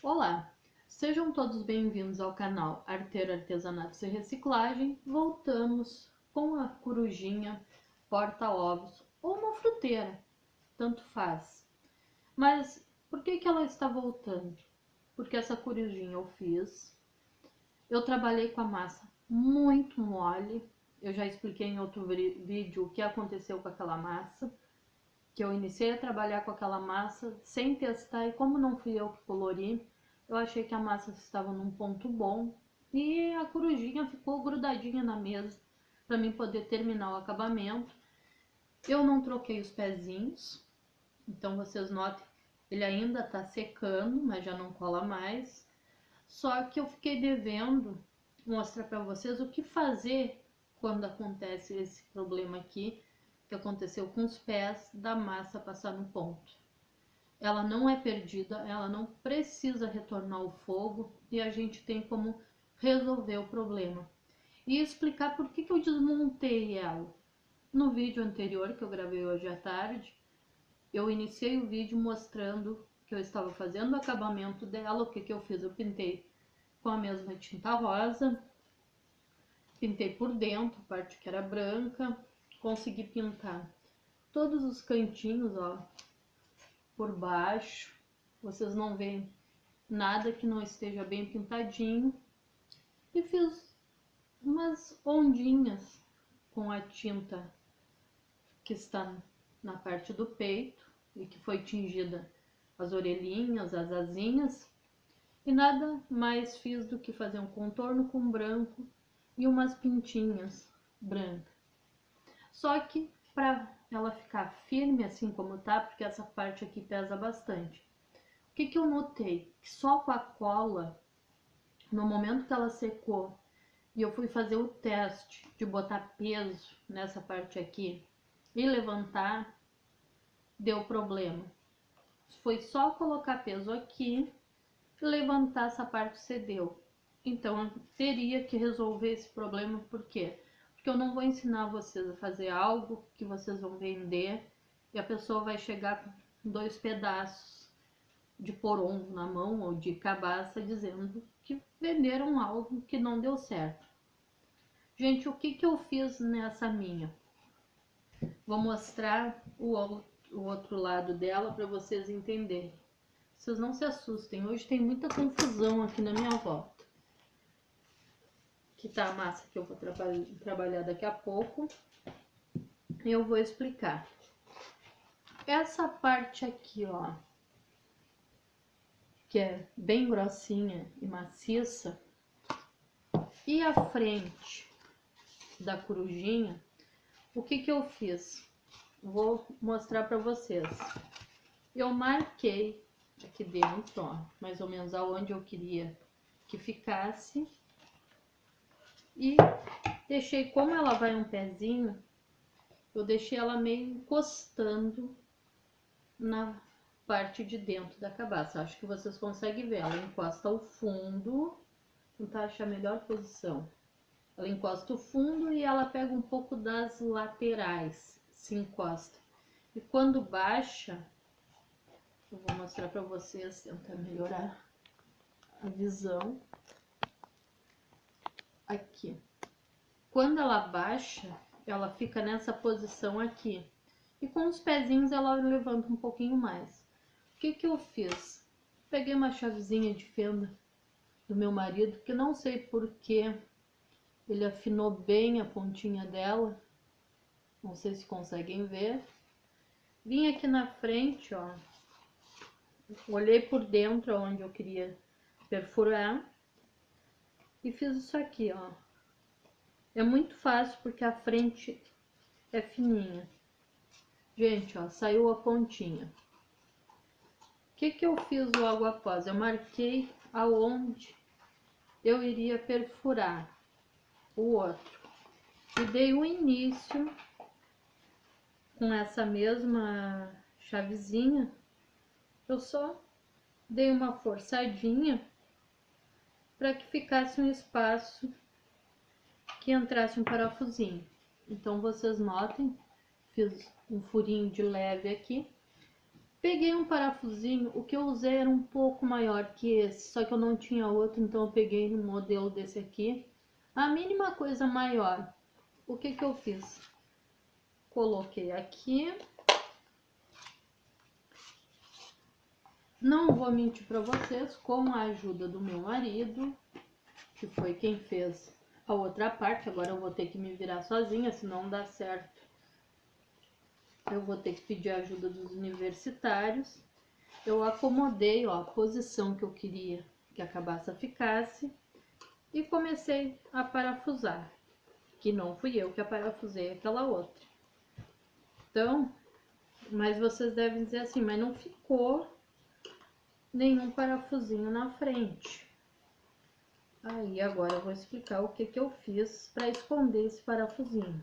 Olá, sejam todos bem-vindos ao canal Arteiro Artesanatos e Reciclagem. Voltamos com a corujinha porta-ovos ou uma fruteira, tanto faz. Mas por que ela está voltando? Porque essa corujinha eu trabalhei com a massa muito mole. Eu já expliquei em outro vídeo o que aconteceu com aquela massa, que eu iniciei a trabalhar com aquela massa sem testar, e como não fui eu que colori, eu achei que a massa estava num ponto bom e a corujinha ficou grudadinha na mesa para mim poder terminar o acabamento. Eu não troquei os pezinhos, então vocês notem, ele ainda está secando, mas já não cola mais. Só que eu fiquei devendo mostrar para vocês o que fazer quando acontece esse problema aqui, que aconteceu com os pés da massa passar no ponto. Ela não é perdida, ela não precisa retornar ao fogo e a gente tem como resolver o problema. E explicar por que eu desmontei ela. No vídeo anterior que eu gravei hoje à tarde, eu iniciei o vídeo mostrando que eu estava fazendo o acabamento dela. O que eu fiz? Eu pintei com a mesma tinta rosa, pintei por dentro, a parte que era branca, consegui pintar todos os cantinhos, ó, por baixo. Vocês não veem nada que não esteja bem pintadinho. E fiz umas ondinhas com a tinta que está na parte do peito e que foi tingida as orelhinhas, as asinhas. E nada mais fiz do que fazer um contorno com branco e umas pintinhas brancas. Só que para ela ficar firme assim como tá, porque essa parte aqui pesa bastante. O que eu notei? Que só com a cola, no momento que ela secou e eu fui fazer o teste de botar peso nessa parte aqui e levantar, deu problema. Foi só colocar peso aqui e levantar, essa parte cedeu. Então eu teria que resolver esse problema. Por quê? Porque eu não vou ensinar vocês a fazer algo que vocês vão vender e a pessoa vai chegar com 2 pedaços de porongo na mão ou de cabaça dizendo que venderam algo que não deu certo. Gente, o que eu fiz nessa minha? Vou mostrar o outro lado dela para vocês entenderem. Vocês não se assustem, hoje tem muita confusão aqui na minha volta. Aqui tá a massa que eu vou trabalhar daqui a pouco. Eu vou explicar. Essa parte aqui, ó, que é bem grossinha e maciça, e a frente da corujinha, o que eu fiz? Vou mostrar para vocês. Eu marquei aqui dentro, ó, mais ou menos aonde eu queria que ficasse. E deixei, como ela vai um pezinho, eu deixei ela meio encostando na parte de dentro da cabaça. Acho que vocês conseguem ver, ela encosta o fundo, tentar achar a melhor posição. Ela encosta o fundo e ela pega um pouco das laterais, se encosta. E quando baixa, eu vou mostrar para vocês, tentar melhorar a visão. Aqui. Quando ela baixa, ela fica nessa posição aqui. E com os pezinhos ela levanta um pouquinho mais. O que eu fiz? Peguei uma chavezinha de fenda do meu marido, que não sei por que ele afinou bem a pontinha dela. Não sei se conseguem ver. Vim aqui na frente, ó. Olhei por dentro onde eu queria perfurar. E fiz isso aqui, ó. É muito fácil porque a frente é fininha. Gente, ó, saiu a pontinha. O que eu fiz logo após? Eu marquei aonde eu iria perfurar o outro. E dei o início com essa mesma chavezinha. Eu só dei uma forçadinha para que ficasse um espaço que entrasse um parafusinho. Então vocês notem, fiz um furinho de leve aqui. Peguei um parafusinho, o que eu usei era um pouco maior que esse, só que eu não tinha outro, então eu peguei no modelo desse aqui. A mínima coisa maior. O que que eu fiz? Coloquei aqui. Não vou mentir para vocês, com a ajuda do meu marido, que foi quem fez a outra parte. Agora eu vou ter que me virar sozinha, se não dá certo. Eu vou ter que pedir a ajuda dos universitários. Eu acomodei, ó, a posição que eu queria que a cabaça ficasse e comecei a parafusar, que não fui eu que a parafusei aquela outra. Então, mas vocês devem dizer assim, mas não ficou nenhum parafusinho na frente. Aí agora eu vou explicar o que que eu fiz para esconder esse parafusinho.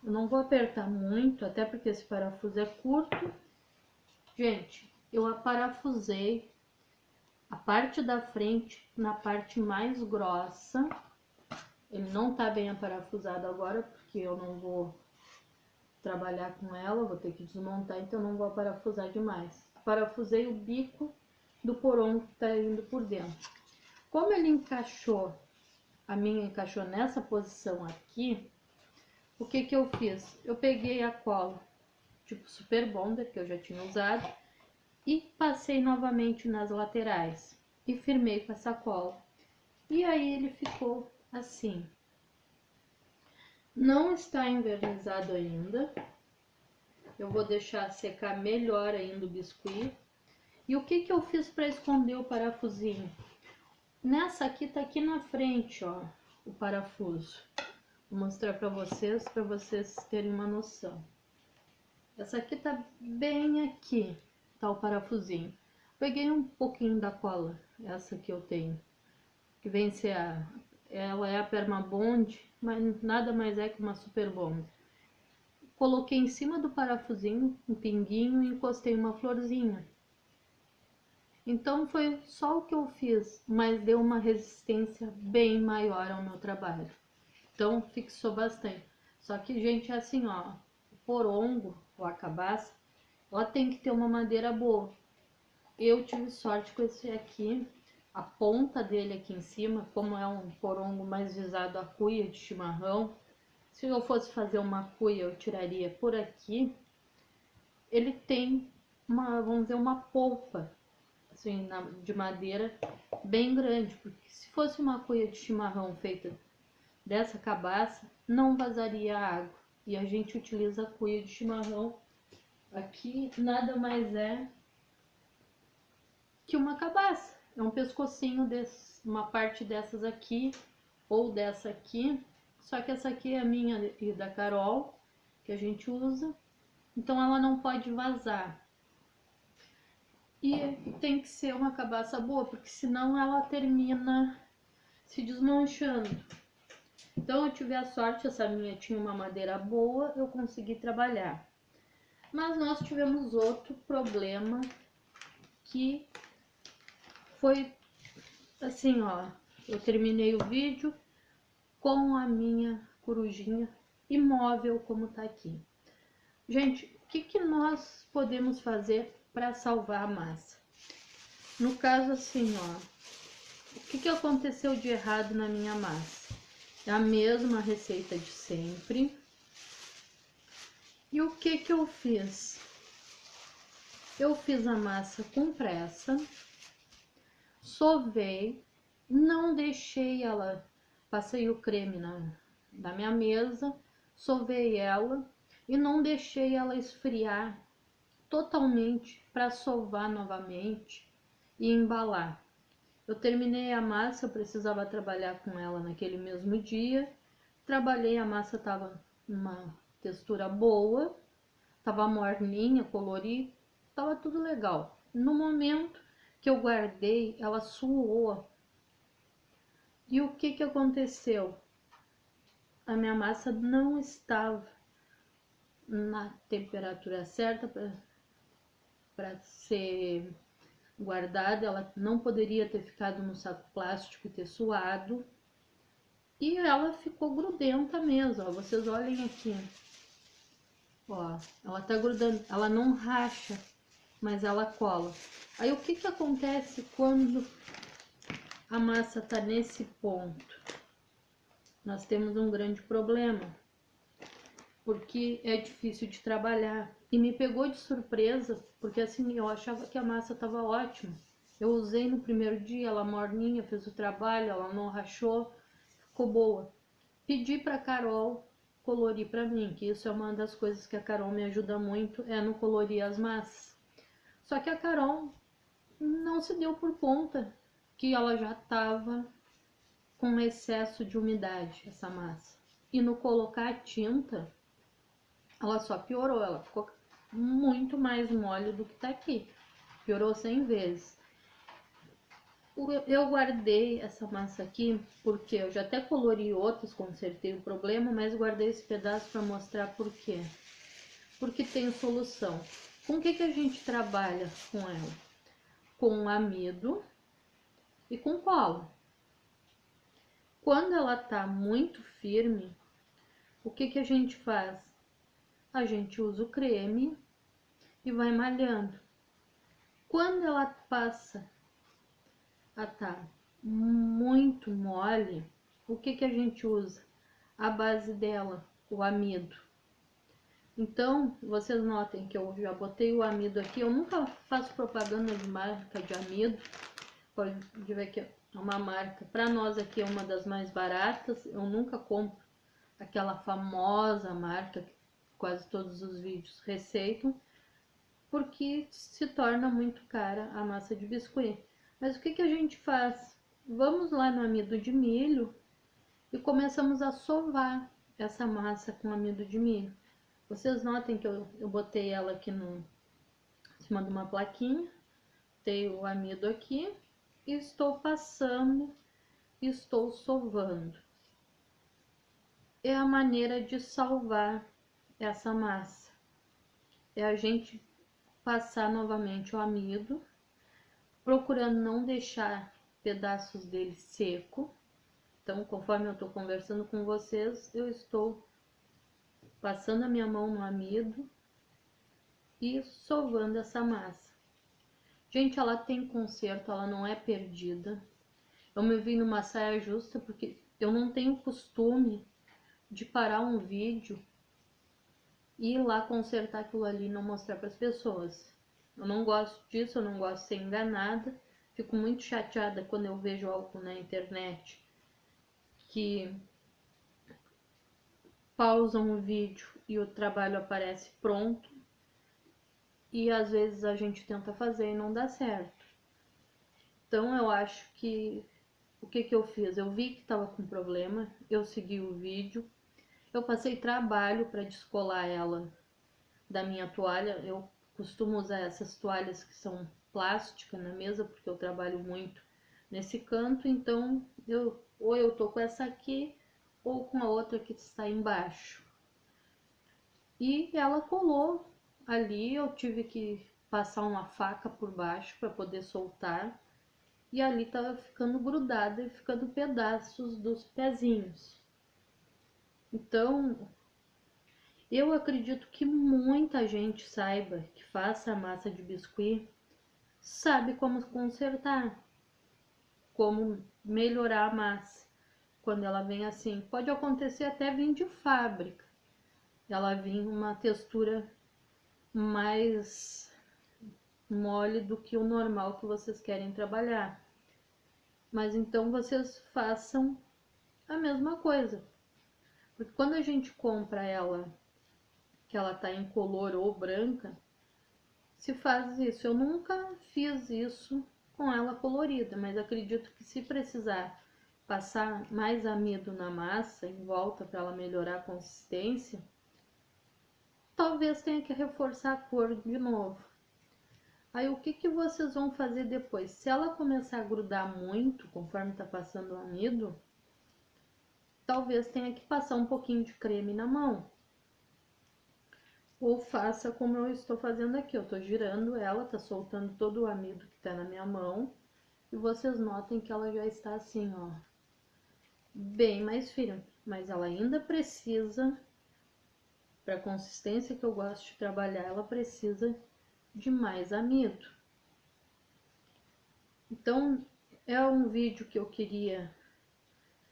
Eu não vou apertar muito, até porque esse parafuso é curto. Gente, eu aparafusei a parte da frente na parte mais grossa. Ele não tá bem aparafusado agora, porque eu não vou trabalhar com ela, vou ter que desmontar, então eu não vou aparafusar demais. Parafusei o bico do porongo que tá indo por dentro. Como ele encaixou, a minha encaixou nessa posição aqui, o que que eu fiz? Eu peguei a cola, tipo Super Bonder, que eu já tinha usado, e passei novamente nas laterais e firmei com essa cola. E aí ele ficou assim. Não está envernizado ainda. Eu vou deixar secar melhor ainda o biscuit. E o que que eu fiz para esconder o parafusinho? Nessa aqui tá aqui na frente, ó, o parafuso. Vou mostrar para vocês terem uma noção. Essa aqui tá bem aqui, tá o parafusinho. Peguei um pouquinho da cola, essa que eu tenho, que vem ser ela é a Permabond, mas nada mais é que uma Super Bond. Coloquei em cima do parafusinho um pinguinho e encostei uma florzinha. Então foi só o que eu fiz, mas deu uma resistência bem maior ao meu trabalho. Então fixou bastante. Só que, gente, é assim, ó, o porongo ou a cabaça, ela tem que ter uma madeira boa. Eu tive sorte com esse aqui, a ponta dele aqui em cima, como é um porongo mais visado a cuia de chimarrão, se eu fosse fazer uma cuia eu tiraria por aqui, ele tem uma, vamos dizer, uma polpa assim, de madeira bem grande, porque se fosse uma cuia de chimarrão feita dessa cabaça, não vazaria água. E a gente utiliza a cuia de chimarrão aqui, nada mais é que uma cabaça. É um pescocinho desse, uma parte dessas aqui ou dessa aqui. Só que essa aqui é a minha e da Carol, que a gente usa. Então ela não pode vazar. E tem que ser uma cabaça boa, porque senão ela termina se desmanchando. Então eu tive a sorte, essa minha tinha uma madeira boa, eu consegui trabalhar. Mas nós tivemos outro problema que foi assim, ó, eu terminei o vídeo com a minha corujinha imóvel como tá aqui. Gente, o que que nós podemos fazer para salvar a massa? No caso assim, ó, o que que aconteceu de errado na minha massa? É a mesma receita de sempre. E o que que eu fiz? Eu fiz a massa com pressa, sovei, não deixei ela, passei o creme na minha mesa, sovei ela e não deixei ela esfriar totalmente para sovar novamente e embalar. Eu terminei a massa, eu precisava trabalhar com ela naquele mesmo dia. Trabalhei, a massa tava uma textura boa, tava morninha, colorida, tava tudo legal. No momento que eu guardei, ela suou. E o que que aconteceu? A minha massa não estava na temperatura certa para ser guardada, ela não poderia ter ficado no saco plástico e ter suado. E ela ficou grudenta mesmo, ó. Vocês olhem aqui. Ó, ela tá grudando, ela não racha, mas ela cola. Aí o que que acontece quando a massa tá nesse ponto? Nós temos um grande problema, porque é difícil de trabalhar. E me pegou de surpresa, porque assim, eu achava que a massa tava ótima. Eu usei no primeiro dia, ela morninha, fez o trabalho, ela não rachou, ficou boa. Pedi pra Carol colorir pra mim, que isso é uma das coisas que a Carol me ajuda muito, é no colorir as massas. Só que a Carol não se deu por conta que ela já tava com excesso de umidade, essa massa. E no colocar a tinta, ela só piorou, ela ficou muito mais mole do que tá aqui. Piorou 100 vezes. Eu guardei essa massa aqui porque eu já até colori outros, consertei o problema, mas guardei esse pedaço para mostrar por quê. Porque tem solução. Com o que que a gente trabalha com ela? Com amido e com cola. Quando ela tá muito firme, o que que a gente faz? A gente usa o creme e vai malhando. Quando ela passa a tá muito mole, o que que a gente usa? A base dela, o amido. Então, vocês notem que eu já botei o amido aqui. Eu nunca faço propaganda de marca de amido. Pode ver que é uma marca, para nós aqui é uma das mais baratas. Eu nunca compro aquela famosa marca que quase todos os vídeos receitam, porque se torna muito cara a massa de biscuit. Mas o que que a gente faz? Vamos lá no amido de milho e começamos a sovar essa massa com amido de milho. Vocês notem que eu botei ela aqui em cima de uma plaquinha, tenho o amido aqui e estou passando, estou sovando. É a maneira de salvar essa massa. É a gente passar novamente o amido, procurando não deixar pedaços dele seco. Então, conforme eu estou conversando com vocês, eu estou passando a minha mão no amido e sovando essa massa. Gente, ela tem conserto, ela não é perdida. Eu me vi numa saia justa porque eu não tenho costume de parar um vídeo e ir lá consertar aquilo ali e não mostrar para as pessoas. Eu não gosto disso, eu não gosto de ser enganada. Fico muito chateada quando eu vejo algo na internet que pausam o vídeo e o trabalho aparece pronto e às vezes a gente tenta fazer e não dá certo. Então eu acho que o que que eu fiz? Eu vi que estava com problema, eu segui o vídeo, eu passei trabalho para descolar ela da minha toalha. Eu costumo usar essas toalhas que são plástica na mesa porque eu trabalho muito nesse canto, então ou eu tô com essa aqui ou com a outra que está embaixo. E ela colou ali, eu tive que passar uma faca por baixo para poder soltar. E ali tava ficando grudada e ficando pedaços dos pezinhos. Então, eu acredito que muita gente saiba que faça a massa de biscuit, sabe como consertar, como melhorar a massa quando ela vem assim. Pode acontecer até vir de fábrica, ela vir uma textura mais mole do que o normal que vocês querem trabalhar. Mas então vocês façam a mesma coisa. Porque quando a gente compra ela, que ela tá em color ou branca, se faz isso. Eu nunca fiz isso com ela colorida, mas acredito que se precisar passar mais amido na massa em volta para ela melhorar a consistência, talvez tenha que reforçar a cor de novo. Aí o que que vocês vão fazer depois? Se ela começar a grudar muito conforme tá passando o amido, talvez tenha que passar um pouquinho de creme na mão. Ou faça como eu estou fazendo aqui, eu estou girando ela, tá soltando todo o amido que tá na minha mão. E vocês notem que ela já está assim, ó, bem mais firme. Mas ela ainda precisa, para a consistência que eu gosto de trabalhar, ela precisa de mais amido. Então, é um vídeo que eu queria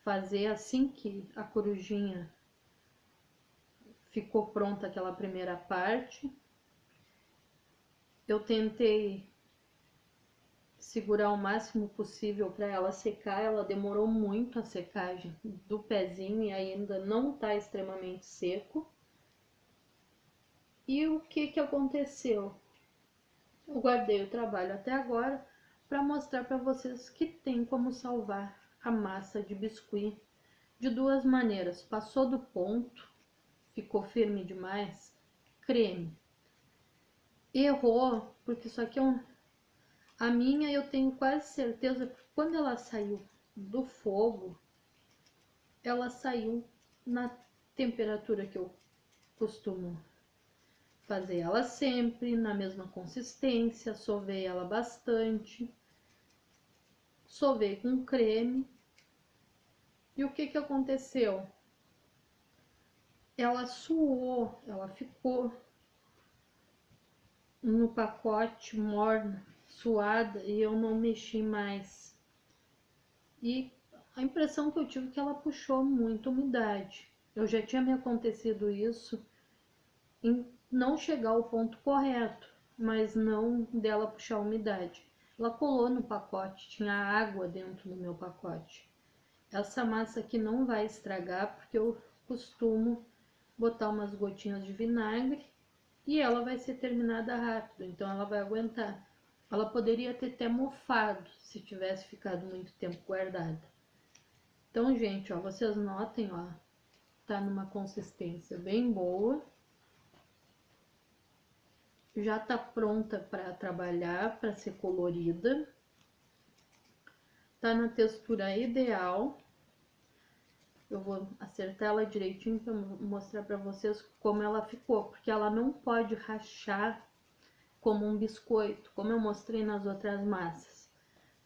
fazer assim que a corujinha ficou pronta, aquela primeira parte. Eu tentei segurar o máximo possível para ela secar. Ela demorou muito a secagem do pezinho e ainda não está extremamente seco. E o que aconteceu? Eu guardei o trabalho até agora para mostrar para vocês que tem como salvar a massa de biscuit de duas maneiras. Passou do ponto, ficou firme demais, creme. Errou, porque isso aqui é a minha eu tenho quase certeza que quando ela saiu do fogo, ela saiu na temperatura que eu costumo fazer ela sempre, na mesma consistência. Sovei ela bastante, sovei com creme. E o que aconteceu? Ela suou, ela ficou no pacote morna, suada, e eu não mexi mais. E a impressão que eu tive é que ela puxou muita umidade. Eu já tinha me acontecido isso em não chegar ao ponto correto, mas não dela puxar umidade. Ela colou no pacote, tinha água dentro do meu pacote. Essa massa aqui não vai estragar, porque eu costumo botar umas gotinhas de vinagre e ela vai ser terminada rápido, então ela vai aguentar. Ela poderia ter até mofado se tivesse ficado muito tempo guardada. Então, gente, ó, vocês notem, ó, tá numa consistência bem boa. Já tá pronta para trabalhar, para ser colorida. Tá na textura ideal. Eu vou acertar ela direitinho para mostrar para vocês como ela ficou, porque ela não pode rachar como um biscoito, como eu mostrei nas outras massas.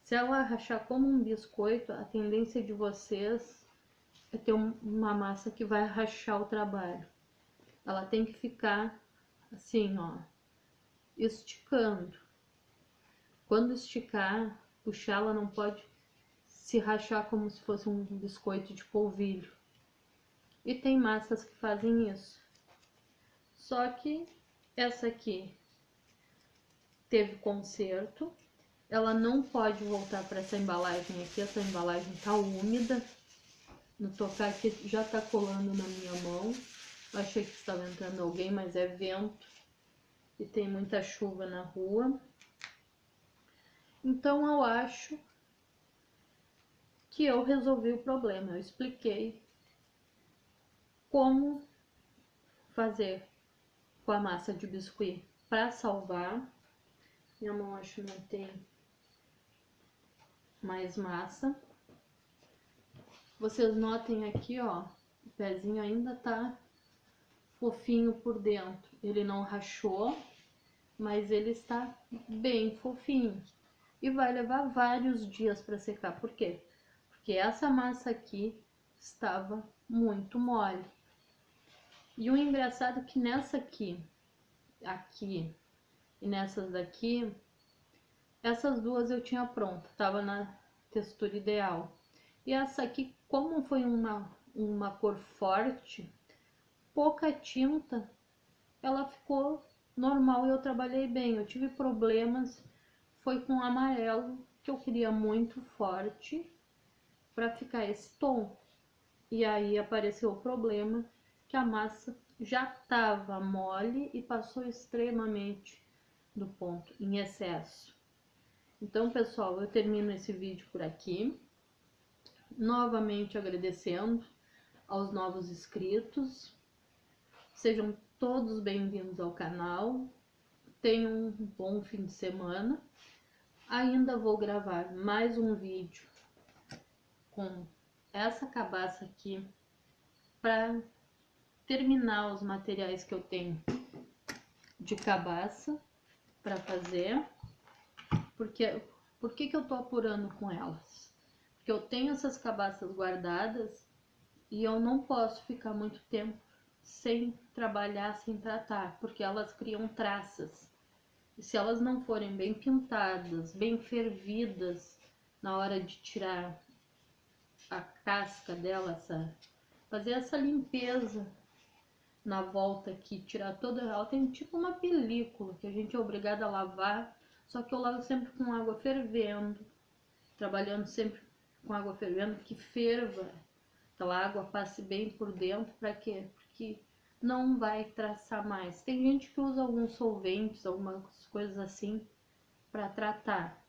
Se ela rachar como um biscoito, a tendência de vocês é ter uma massa que vai rachar o trabalho. Ela tem que ficar assim, ó, esticando. Quando esticar, puxar, ela não pode se rachar como se fosse um biscoito de polvilho. E tem massas que fazem isso. Só que essa aqui teve conserto. Ela não pode voltar para essa embalagem aqui. Essa embalagem tá úmida. No tocar aqui já tá colando na minha mão. Eu achei que estava entrando alguém, mas é vento. E tem muita chuva na rua. Então eu acho que eu resolvi o problema. Eu expliquei como fazer com a massa de biscuit para salvar. Minha mão acho que não tem mais massa. Vocês notem aqui, ó, o pezinho ainda tá fofinho por dentro. Ele não rachou, mas ele está bem fofinho. E vai levar vários dias para secar. Por quê? Porque essa massa aqui estava muito mole. E o engraçado é que nessa aqui e nessas daqui, essas duas eu tinha pronta, tava na textura ideal. E essa aqui, como foi uma cor forte, pouca tinta, ela ficou normal e eu trabalhei bem. Eu tive problemas, foi com amarelo, que eu queria muito forte para ficar esse tom. E aí apareceu o problema que a massa já estava mole e passou extremamente do ponto, em excesso. Então, pessoal, eu termino esse vídeo por aqui. Novamente agradecendo aos novos inscritos. Sejam todos bem-vindos ao canal. Tenham um bom fim de semana. Ainda vou gravar mais um vídeo com essa cabaça aqui para terminar os materiais que eu tenho de cabaça para fazer. Por que eu tô apurando com elas? Porque eu tenho essas cabaças guardadas e eu não posso ficar muito tempo sem trabalhar, sem tratar, porque elas criam traças. E se elas não forem bem pintadas, bem fervidas na hora de tirar a casca dela, fazer essa limpeza na volta aqui, tirar toda ela, tem tipo uma película que a gente é obrigado a lavar, só que eu lavo sempre com água fervendo, trabalhando sempre com água fervendo, que ferva, aquela água passe bem por dentro. Para quê? Porque não vai traçar mais. Tem gente que usa alguns solventes, algumas coisas assim para tratar.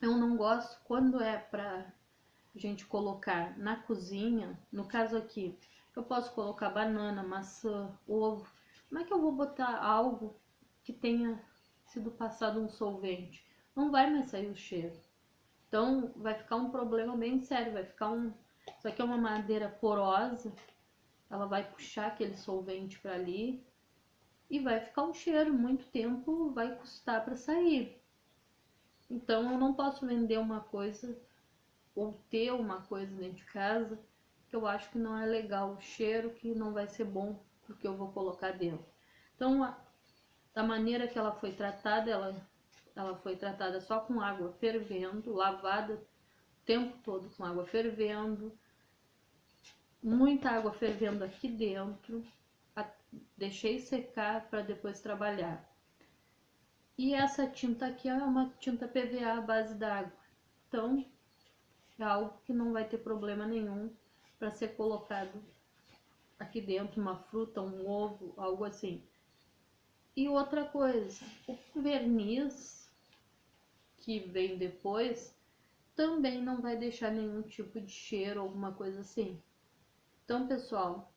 Eu não gosto quando é para gente colocar na cozinha. No caso aqui, eu posso colocar banana, maçã, ovo. Como é que eu vou botar algo que tenha sido passado um solvente? Não vai mais sair o cheiro. Então vai ficar um problema bem sério, vai ficar um... Isso aqui é uma madeira porosa, ela vai puxar aquele solvente para ali e vai ficar um cheiro, muito tempo vai custar para sair. Então eu não posso vender uma coisa ou ter uma coisa dentro de casa que eu acho que não é legal, o cheiro que não vai ser bom porque eu vou colocar dentro. Então, da maneira que ela foi tratada, ela foi tratada só com água fervendo, lavada o tempo todo com água fervendo, muita água fervendo aqui dentro, deixei secar para depois trabalhar. E essa tinta aqui é uma tinta PVA à base d'água, então é algo que não vai ter problema nenhum para ser colocado aqui dentro, uma fruta, um ovo, algo assim. E outra coisa, o verniz que vem depois também não vai deixar nenhum tipo de cheiro, alguma coisa assim. Então, pessoal,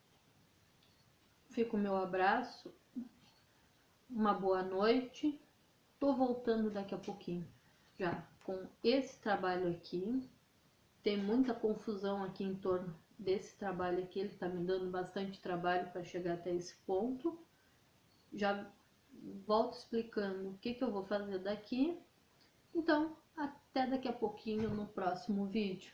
fica o meu abraço, uma boa noite. Tô voltando daqui a pouquinho já com esse trabalho aqui. Tem muita confusão aqui em torno desse trabalho aqui, ele tá me dando bastante trabalho para chegar até esse ponto. Já volto explicando o que eu vou fazer daqui. Então, até daqui a pouquinho no próximo vídeo.